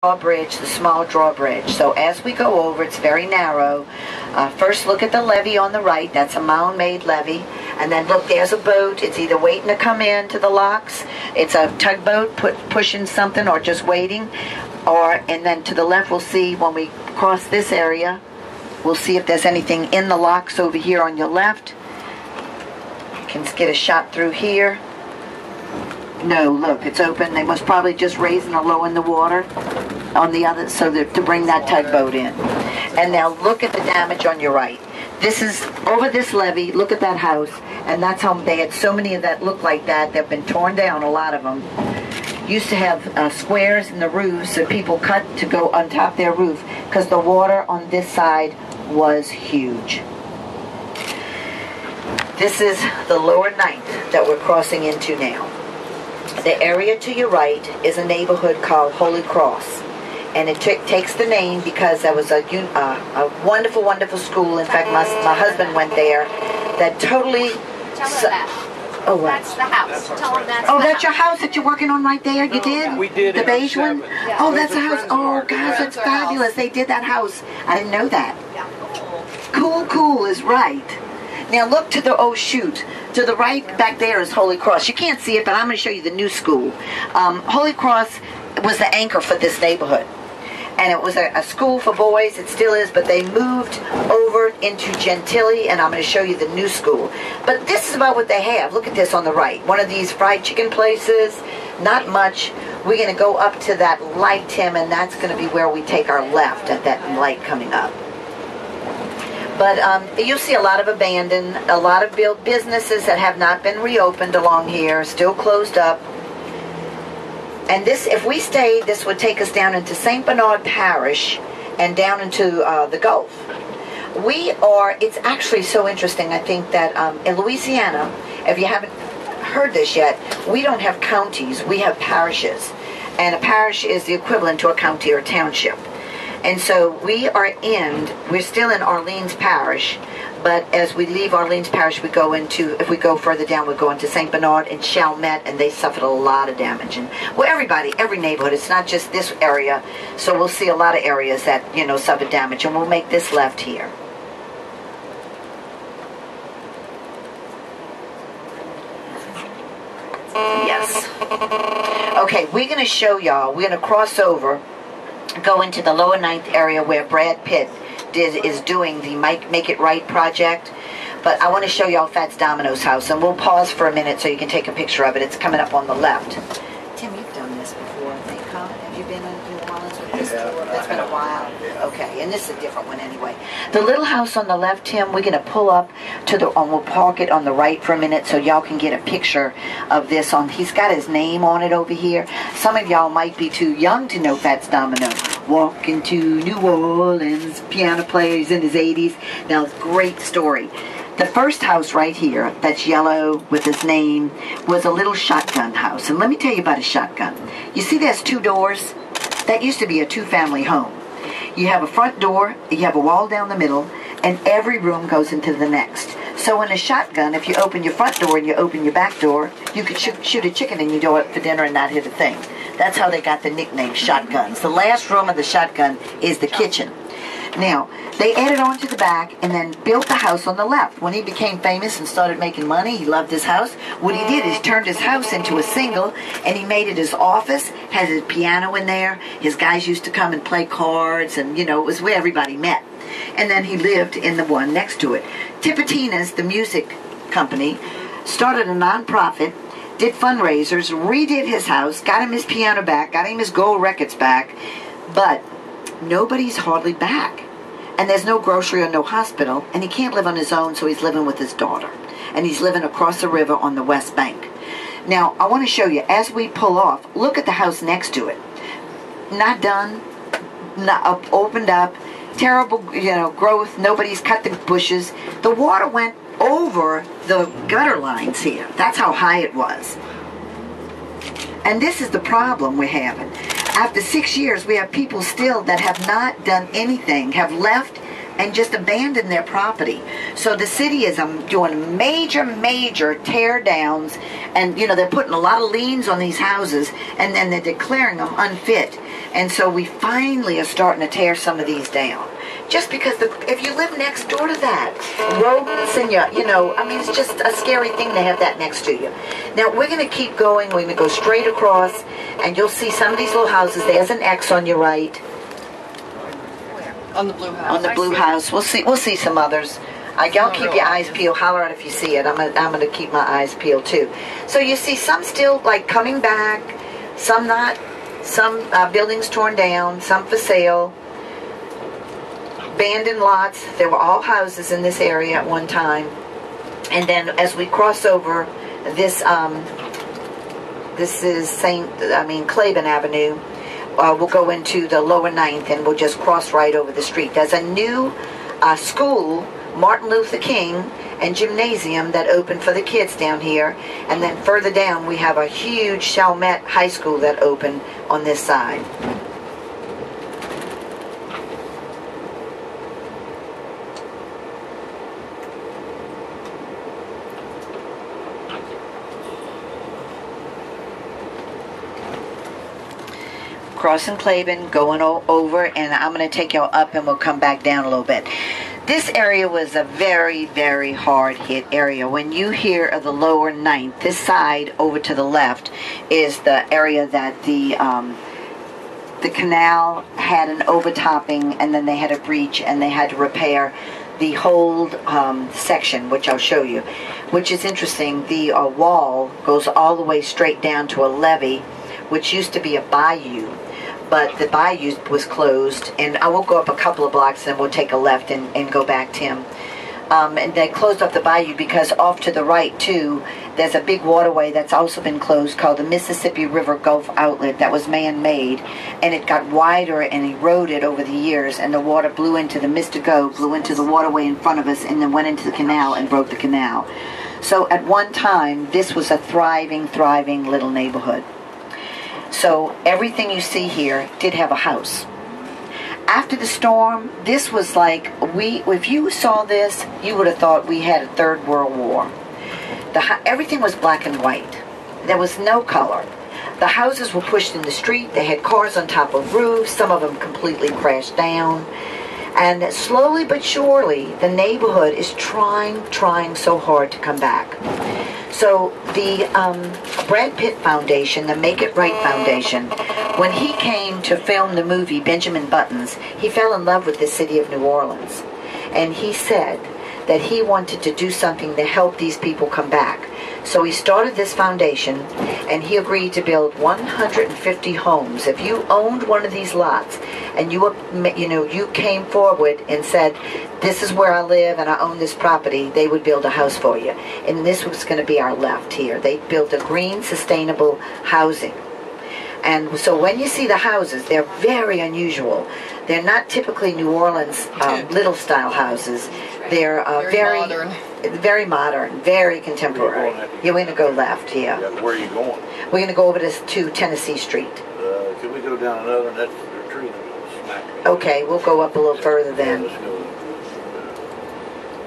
drawbridge, the small drawbridge. So as we go over, it's very narrow. First look at the levee on the right. That's a mound-made levee. And then look, there's a boat. It's either waiting to come in to the locks. It's a tugboat pushing something or just waiting. And then to the left we'll see when we cross this area, we'll see if there's anything in the locks over here on your left. You can get a shot through here. No, look, it's open. They must probably just raising or lowering the water on the other, so that to bring that tugboat in. And now look at the damage on your right. This is over this levee. Look at that house, and that's how they had so many of that look like that. They've been torn down, a lot of them. Used to have squares in the roofs that people cut to go on top of their roof because the water on this side was huge. This is the lower ninth that we're crossing into now. The area to your right is a neighborhood called Holy Cross, and it takes the name because there was a wonderful, wonderful school. In fact, my husband went there. That totally. Tell them that. Oh, what? That's the house. Tell them that's. Oh, that's your house that you're working on right there. You did. We did the beige one. Yeah. Oh, that's a house. Oh, gosh, that's fabulous. They did that house. I didn't know that. Yeah. Cool is right. Now look to the, oh shoot, to the right back there is Holy Cross. You can't see it, but I'm going to show you the new school. Holy Cross was the anchor for this neighborhood. And it was a school for boys, it still is, but they moved over into Gentilly, and I'm going to show you the new school. But this is about what they have. Look at this on the right. One of these fried chicken places, not much. We're going to go up to that light, Tim, and that's going to be where we take our left at that light coming up. But you'll see a lot of abandoned, a lot of built businesses that have not been reopened along here, still closed up. And this, if we stayed, this would take us down into St. Bernard Parish and down into the Gulf. It's actually so interesting, I think, that in Louisiana, if you haven't heard this yet, we don't have counties, we have parishes. And a parish is the equivalent to a county or a township. And so we're still in Orleans Parish, but as we leave Orleans Parish, we go into, if we go further down, we go into St. Bernard and Chalmette, and they suffered a lot of damage. And well, every neighborhood, it's not just this area, so we'll see a lot of areas that, suffered damage, and we'll make this left here. Yes. Okay, we're going to show y'all, we're going to cross over, go into the lower ninth area where Brad Pitt is doing the Make It Right project. But I want to show y'all Fats Domino's house, and we'll pause for a minute so you can take a picture of it. It's coming up on the left. Tim, you've done this before, I think, huh? Have you been in New Orleans with this tour? That's been a while. Okay, and this is a different one anyway. The little house on the left, Tim, we're going to pull up to the, we'll park it on the right for a minute so y'all can get a picture of this. He's got his name on it over here. Some of y'all might be too young to know Fats Domino. Walking to New Orleans, piano player, he's in his 80s. Now, great story. The first house right here, that's yellow with his name, was a little shotgun house. And let me tell you about a shotgun. You see there's two doors? That used to be a two-family home. You have a front door, you have a wall down the middle, and every room goes into the next. So in a shotgun, if you open your front door and you open your back door, you could shoot a chicken and you do it for dinner and not hit a thing. That's how they got the nickname shotguns. The last room of the shotgun is the kitchen. Now, they added on to the back and then built the house on the left. When he became famous and started making money, he loved his house. What he did is turned his house into a single, and he made it his office, has his piano in there. His guys used to come and play cards, and, it was where everybody met. And then he lived in the one next to it. Tipitina's, the music company, started a nonprofit, did fundraisers, redid his house, got him his piano back, got him his gold records back, but nobody's hardly back. And there's no grocery or no hospital, and he can't live on his own, so he's living with his daughter. And he's living across the river on the West Bank. Now, I want to show you, as we pull off, look at the house next to it. Not done, not opened up, terrible, growth, nobody's cut the bushes. The water went over the gutter lines here. That's how high it was. And this is the problem we're having. After 6 years, we have people still that have not done anything, have left and just abandoned their property. So the city is doing major tear downs, and they're putting a lot of liens on these houses, and then they're declaring them unfit. And so we finally are starting to tear some of these down. Just because if you live next door to that, rodents and you know, I mean, it's just a scary thing to have that next to you. Now, we're going to keep going. We're going to go straight across, and you'll see some of these little houses. There's an X on your right. Where? On the blue house. On the blue house. We'll see some others. Y'all keep your eyes peeled. Holler out if you see it. I'm gonna keep my eyes peeled too. So you see some still like coming back, some not. Some buildings torn down, some for sale. Abandoned lots. There were all houses in this area at one time. And then as we cross over this, this is Claiborne Avenue. We'll go into the lower 9th and we'll just cross right over the street. There's a new school, Martin Luther King, and gymnasium that opened for the kids down here. And then further down we have a huge Chalmette High School that opened on this side. Crossing Claiborne, going over, and I'm going to take y'all up and we'll come back down a little bit. This area was a very, very hard hit area. When you hear of the lower 9th, this side over to the left is the area that the canal had an overtopping, and then they had a breach and they had to repair the whole section, which I'll show you, which is interesting. The wall goes all the way straight down to a levee, which used to be a bayou. But the bayou was closed, and I will go up a couple of blocks and we'll take a left and go back, Tim. And they closed up the bayou because off to the right, too, there's a big waterway that's also been closed called the Mississippi River Gulf Outlet that was man-made, and it got wider and eroded over the years, and the water blew into the Mystico, blew into the waterway in front of us, and then went into the canal and broke the canal. So at one time, this was a thriving little neighborhood. So everything you see here did have a house. After the storm, this was like, if you saw this, you would have thought we had a Third World War. Everything was black and white. There was no color. The houses were pushed in the street. They had cars on top of roofs. Some of them completely crashed down. And slowly but surely, the neighborhood is trying so hard to come back. So the Brad Pitt Foundation, the Make It Right Foundation, when he came to film the movie Benjamin Buttons, he fell in love with the city of New Orleans. And he said that he wanted to do something to help these people come back. So he started this foundation, and he agreed to build 150 homes. If you owned one of these lots, and you came forward and said, "This is where I live, and I own this property," they would build a house for you. And this was going to be our left here. They built a green, sustainable housing. And so when you see the houses, they're very unusual. They're not typically New Orleans little style houses. They're very modern, very contemporary. Yeah, we're going to go left, yeah. Where are you going? We're going to go over to Tennessee Street. Can we go down another? That's the tree. Okay, we'll go up a little further then. Let's go.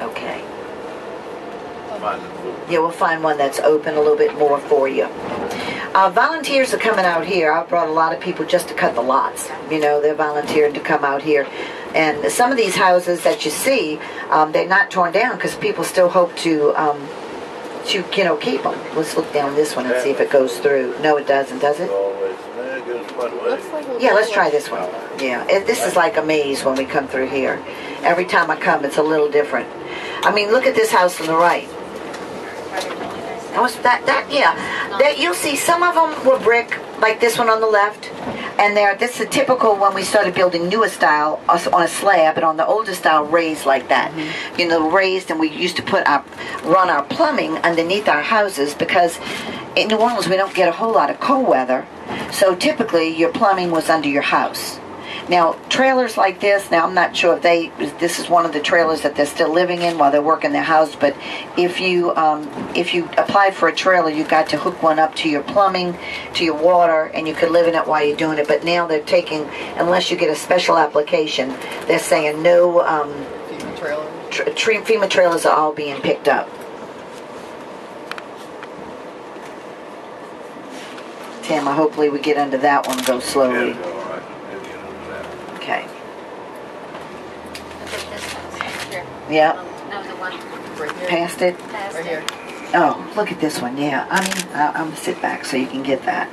Okay. Find it. Yeah, we'll find one that's open a little bit more for you. Volunteers are coming out here. I've brought a lot of people just to cut the lots. They're volunteering to come out here. And some of these houses that you see, they're not torn down because people still hope to keep them. Let's look down this one and see if it goes through. No, it doesn't, does it? It goes quite a way. Yeah, let's try this one. Yeah, this is like a maze when we come through here. Every time I come, it's a little different. I mean, look at this house on the right. You'll see some of them were brick, like this one on the left. And this is typical when we started building newer style on a slab, and on the older style raised like that. Mm-hmm. Raised, and we used to run our plumbing underneath our houses because in New Orleans we don't get a whole lot of cold weather. So typically your plumbing was under your house. Now, trailers like this, now I'm not sure if this is one of the trailers that they're still living in while they're working their house, but if you applied for a trailer, you got to hook one up to your plumbing, to your water, and you could live in it while you're doing it. But now they're taking, unless you get a special application, they're saying no, FEMA trailers. FEMA trailers are all being picked up. Tim, hopefully we get under that one, go slowly. Yeah, all right. Okay. Look at this house. Here. Yeah. No, the one Right here. Past it. past Right it. here. Oh, look at this one. Yeah. I mean, I'm gonna sit back so you can get that.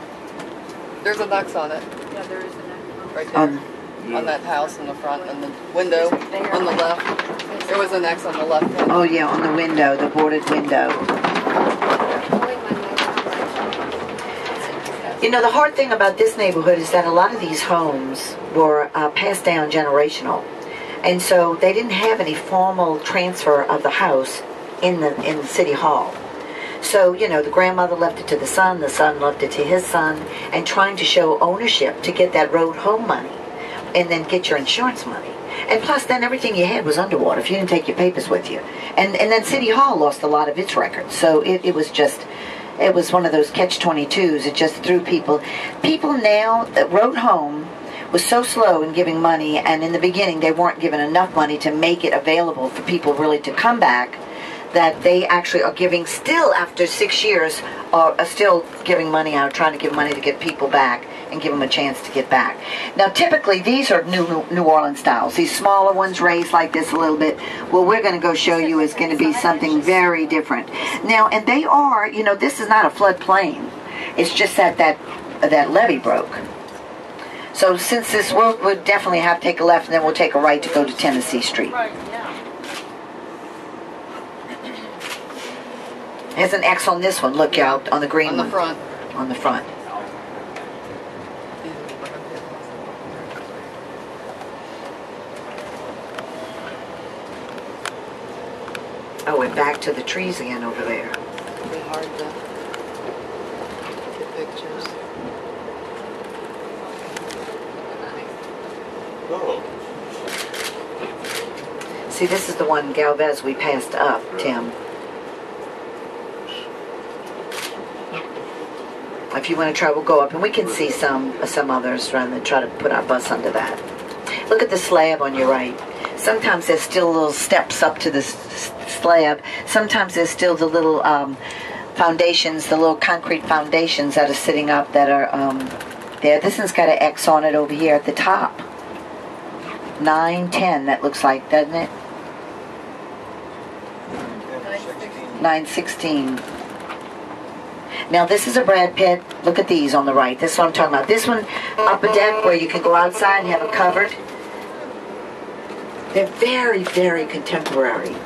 There's an X on it. Yeah, there is an Right there. On that house in the front and the window on the left. There was an X on the left hand. Oh yeah, on the window, the boarded window. You know, the hard thing about this neighborhood is that a lot of these homes were passed down generational. And so they didn't have any formal transfer of the house in the city hall. So, you know, the grandmother left it to the son left it to his son, and trying to show ownership to get that road home money and then get your insurance money. And plus, then everything you had was underwater if you didn't take your papers with you. And then City Hall lost a lot of its records. So it was just, it was one of those catch-22s. It just threw people. People now that road home was so slow in giving money, and in the beginning they weren't given enough money to make it available for people really to come back, that they actually are giving still after 6 years, are still giving money out, trying to give money to get people back and give them a chance to get back. Now typically these are New Orleans styles. These smaller ones raised like this a little bit. Well, we're going to go show you is going to be something very different. Now, and they are, you know, this is not a floodplain. It's just that levee broke. So since this, we'll definitely have to take a left, and then we'll take a right to go to Tennessee Street. Right, yeah. There's an X on this one. Look out on the green one. On the front. On the front. Oh, we're back to the trees again over there. It'd be hard to get pictures. Oh. See, this is the one Galvez we passed up, Tim. If you want to try, we'll go up, and we can see some others rather than try to put our bus under that. Look at the slab on your right. Sometimes there's still little steps up to the slab. Sometimes there's still the little foundations, the little concrete foundations that are sitting up that are there. This one's got an X on it over here at the top. 910, that looks like, doesn't it? 916. Now this is a Brad Pitt. Look at these on the right. This is what I'm talking about. This one, upper deck where you can go outside and have it covered. They're very, very contemporary.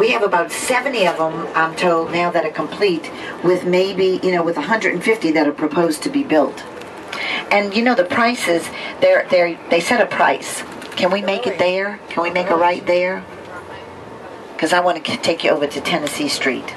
We have about 70 of them, I'm told, now that are complete, with maybe, you know, with 150 that are proposed to be built. And you know the prices, they set a price. Can we make it there? Can we make a right there? Because I want to take you over to Tennessee Street.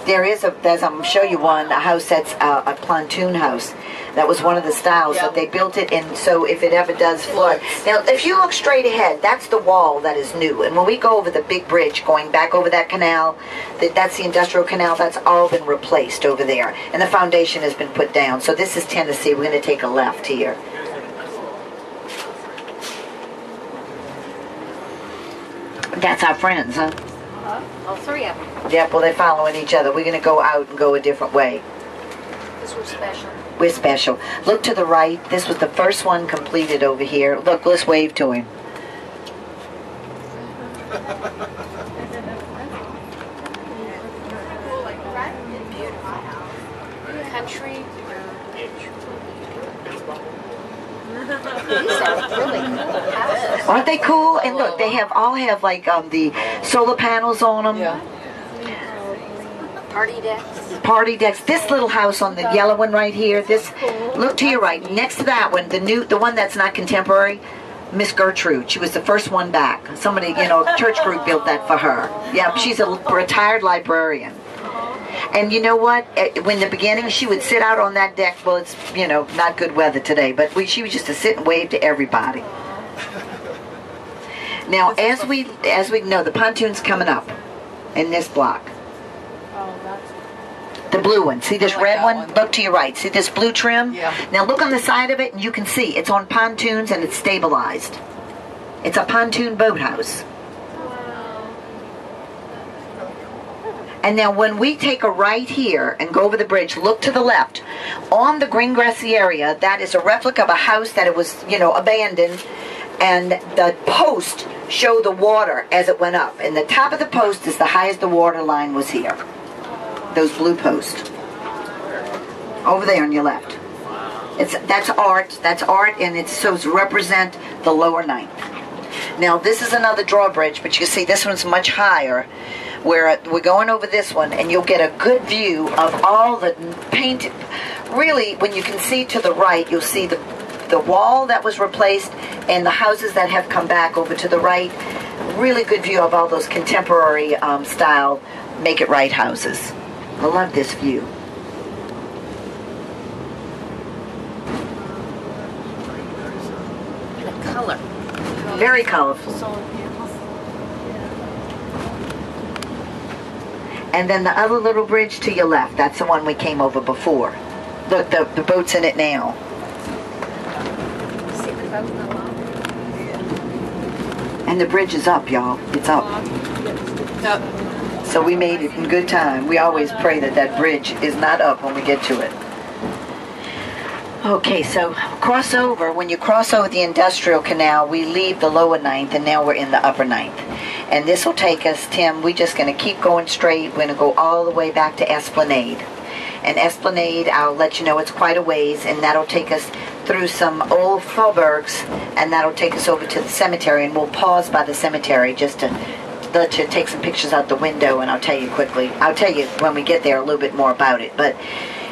There's I'm going to show you one, a house that's a pontoon house. That was one of the styles that they built it in, so if it ever does flood. Now, if you look straight ahead, that's the wall that is new. And when we go over the big bridge, going back over that canal, that's the industrial canal, that's all been replaced over there. And the foundation has been put down. So this is Tennessee. We're going to take a left here. That's our friends, huh? All three of them. Yep, well, they're following each other. We're going to go out and go a different way. Because we're special. We're special. Look to the right. This was the first one completed over here. Look, let's wave to him. Country. These are really cool houses. Aren't they cool? And look, they all have like the solar panels on them. Yeah. Party decks. Party decks. This little house on the yellow one right here. This. Look to your right. Next to that one, the one that's not contemporary. Miss Gertrude. She was the first one back. Somebody, you know, church group built that for her. Yeah, she's a retired librarian. And you know what? When the beginning, she would sit out on that deck. Well, it's, you know, not good weather today, but she was just to sit and wave to everybody. Now, as we know, the pontoon's coming up in this block. The blue one. See this red one? Look to your right. See this blue trim? Yeah. Now look on the side of it, and you can see it's on pontoons and it's stabilized. It's a pontoon boathouse. And now when we take a right here and go over the bridge, look to the left. On the green grassy area, that is a replica of a house that it was, you know, abandoned. And the post showed the water as it went up. And the top of the post is the highest the water line was here. Those blue posts. Over there on your left. That's art, and it's so to represent the lower ninth. Now this is another drawbridge, but you can see this one's much higher. Where we're going over this one, and you'll get a good view of all the painted. Really, when you can see to the right, you'll see the wall that was replaced and the houses that have come back over to the right. Really good view of all those contemporary style make it right houses. I love this view. The color. Very colorful. And then the other little bridge to your left, that's the one we came over before. Look, the boat's in it now. See the boat in the lot? And the bridge is up, y'all. It's up. Yep. So we made it in good time. We always pray that that bridge is not up when we get to it. Okay, so cross over. When you cross over the industrial canal, we leave the lower ninth, and now we're in the upper ninth. And this will take us, Tim, we're just going to keep going straight. We're going to go all the way back to Esplanade. And Esplanade, I'll let you know, it's quite a ways, and that'll take us through some old faubourgs, and that'll take us over to the cemetery, and we'll pause by the cemetery just to let you take some pictures out the window, and I'll tell you quickly. I'll tell you when we get there a little bit more about it. But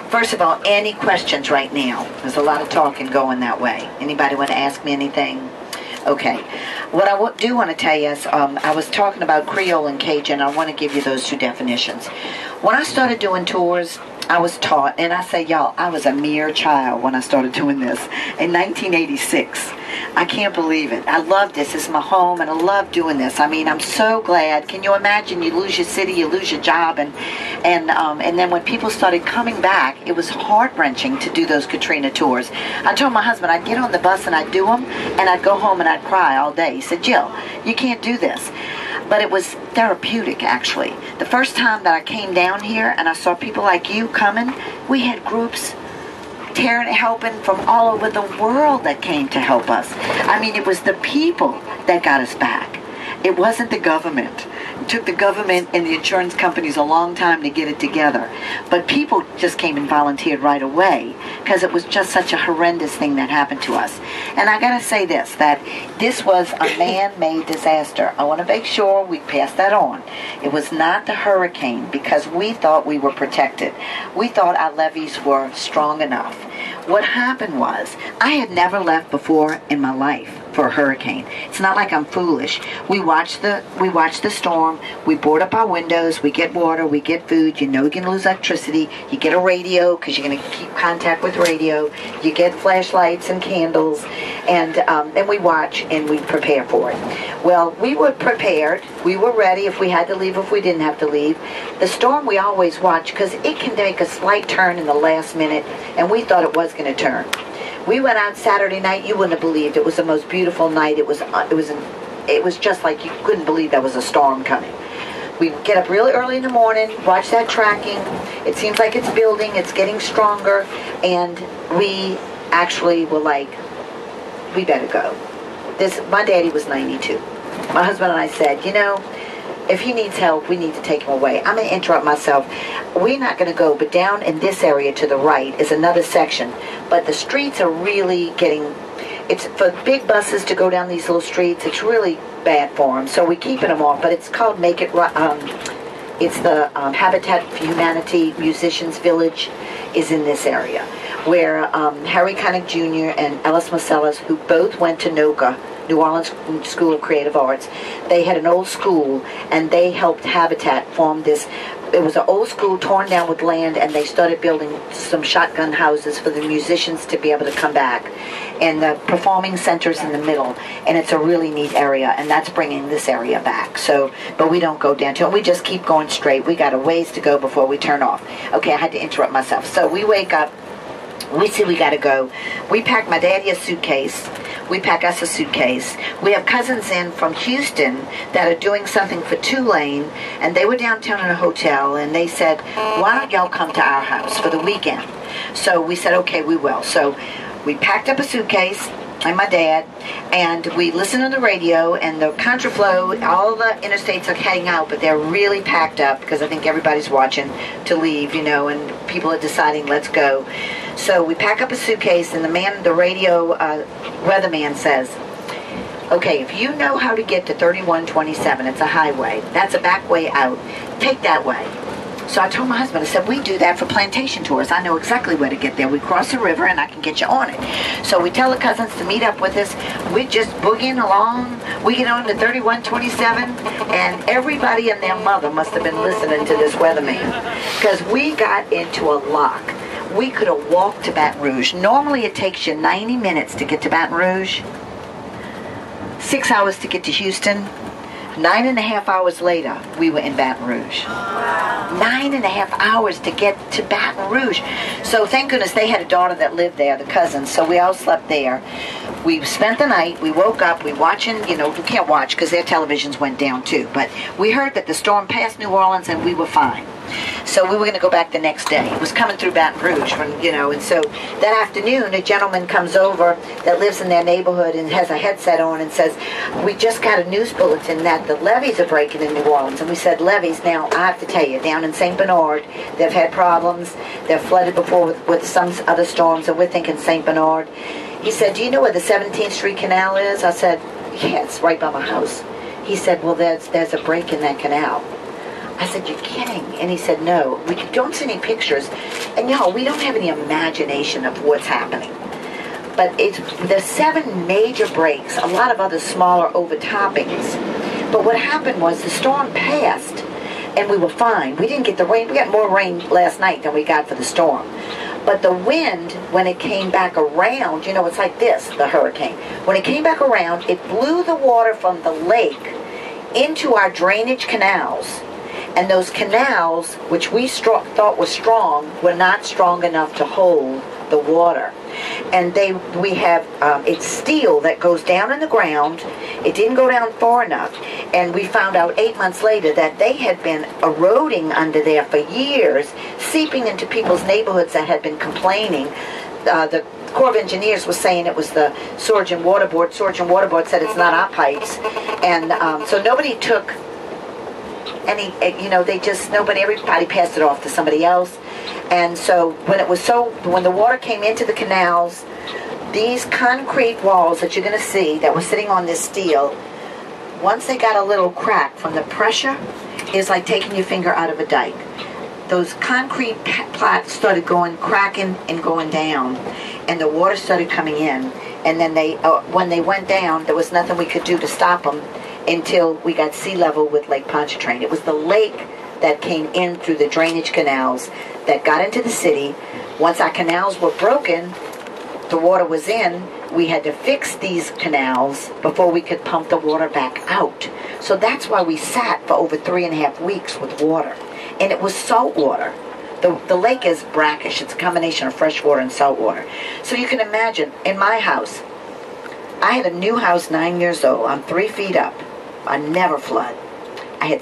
first of all, any questions right now? There's a lot of talking going that way. Anybody want to ask me anything? Okay. What I do want to tell you is I was talking about Creole and Cajun. I want to give you those two definitions. When I started doing tours, I was taught, and I say, y'all, I was a mere child when I started doing this in 1986. I can't believe it. I love this. It's my home, and I love doing this. I mean, I'm so glad. Can you imagine? You lose your city, you lose your job, and then when people started coming back, it was heart-wrenching to do those Katrina tours. I told my husband I'd get on the bus and I'd do them, and I'd go home and I'd cry all day. He said, Jill, you can't do this. But it was therapeutic, actually. The first time that I came down here and I saw people like you coming, we had groups helping from all over the world that came to help us. I mean, it was the people that got us back. It wasn't the government. It took the government and the insurance companies a long time to get it together. But people just came and volunteered right away because it was just such a horrendous thing that happened to us. And I got to say this, that this was a man-made disaster. I want to make sure we pass that on. It was not the hurricane because we thought we were protected. We thought our levees were strong enough. What happened was, I had never left before in my life for a hurricane. It's not like I'm foolish. We watch the storm, we board up our windows, we get water, we get food. You know you're going to lose electricity. You get a radio because you're going to keep contact with radio. You get flashlights and candles, and we watch and we prepare for it. Well, we were prepared. We were ready if we had to leave, if we didn't have to leave. The storm we always watch because it can make a slight turn in the last minute, and we thought it was going to turn. We went out Saturday night. You wouldn't have believed it was the most beautiful night. It was just like you couldn't believe there was a storm coming. We get up really early in the morning, watch that tracking. It seems like it's building, it's getting stronger, and we actually were like, we better go. My daddy was 92. My husband and I said, you know, if he needs help, we need to take him away. I'm going to interrupt myself. We're not going to go, but down in this area to the right is another section. But the streets are really getting, it's for big buses to go down these little streets, it's really bad for them. So we're keeping them off, but it's called Make It Right. It's the Habitat for Humanity Musicians Village is in this area, where Harry Connick Jr. and Ellis Marcellus, who both went to NOCA, New Orleans School of Creative Arts, they had an old school, and they helped Habitat form this. It was an old school torn down with land, and they started building some shotgun houses for the musicians to be able to come back. And the performing center's in the middle, and it's a really neat area, and that's bringing this area back. So, but we don't go down to it. We just keep going straight. We got a ways to go before we turn off. Okay, I had to interrupt myself. So we wake up. We see we got to go. We packed my daddy a suitcase. we pack us a suitcase. We have cousins in from Houston that are doing something for Tulane, and they were downtown in a hotel, and they said, why don't y'all come to our house for the weekend? So we said, okay, we will. So we packed up a suitcase, and my dad, and we listened on the radio, and the contraflow, all the interstates are heading out, but they're really packed up because I think everybody's watching to leave, and people are deciding, let's go. So we pack up a suitcase, and the radio weatherman says, okay, if you know how to get to 3127, it's a highway, that's a back way out, take that way. So I told my husband, I said, we do that for plantation tours. I know exactly where to get there. We cross the river and I can get you on it. So we tell the cousins to meet up with us. We're just boogieing along. We get on to 3127, and everybody and their mother must have been listening to this weatherman, because we got into a lock. We could have walked to Baton Rouge. Normally it takes you 90 minutes to get to Baton Rouge, 6 hours to get to Houston. 9.5 hours later, we were in Baton Rouge. Wow. 9.5 hours to get to Baton Rouge. So thank goodness they had a daughter that lived there, the cousins, so we all slept there. We spent the night, we woke up, we watching, we can't watch because their televisions went down too, but we heard that the storm passed New Orleans and we were fine. So we were going to go back the next day. It was coming through Baton Rouge, and so that afternoon a gentleman comes over that lives in their neighborhood and has a headset on and says, we just got a news bulletin that the levees are breaking in New Orleans. And we said, levees, now I have to tell you, down in St. Bernard, they've had problems. They've flooded before with some other storms, and we're thinking St. Bernard. He said, do you know where the 17th Street Canal is? I said, yeah, it's right by my house. He said, well, there's a break in that canal. I said, you're kidding. And he said, no, we don't see any pictures. And we don't have any imagination of what's happening. But there's 7 major breaks, a lot of other smaller overtoppings. But what happened was the storm passed, and we were fine. We didn't get the rain. We got more rain last night than we got for the storm. But the wind, when it came back around, it's like this, the hurricane. When it came back around, it blew the water from the lake into our drainage canals. And those canals, which we thought were strong, were not strong enough to hold the water. And it's steel that goes down in the ground. It didn't go down far enough. And we found out 8 months later that they had been eroding under there for years, seeping into people's neighborhoods that had been complaining. The Corps of Engineers was saying it was the Sewage and Water Board. Sewage and Water Board said it's not our pipes. And so nobody took everybody passed it off to somebody else. And so when the water came into the canals, these concrete walls that you're going to see that were sitting on this steel, once they got a little crack from the pressure, it's like taking your finger out of a dike. Those concrete plats started cracking and going down, and the water started coming in. And then when they went down, there was nothing we could do to stop them until we got sea level with Lake Pontchartrain. It was the lake that came in through the drainage canals that got into the city. Once our canals were broken, the water was in, we had to fix these canals before we could pump the water back out. So that's why we sat for over 3.5 weeks with water. And it was salt water. The lake is brackish. It's a combination of fresh water and salt water. So you can imagine, in my house, I had a new house 9 years old. I'm 3 feet up. I never flood. I had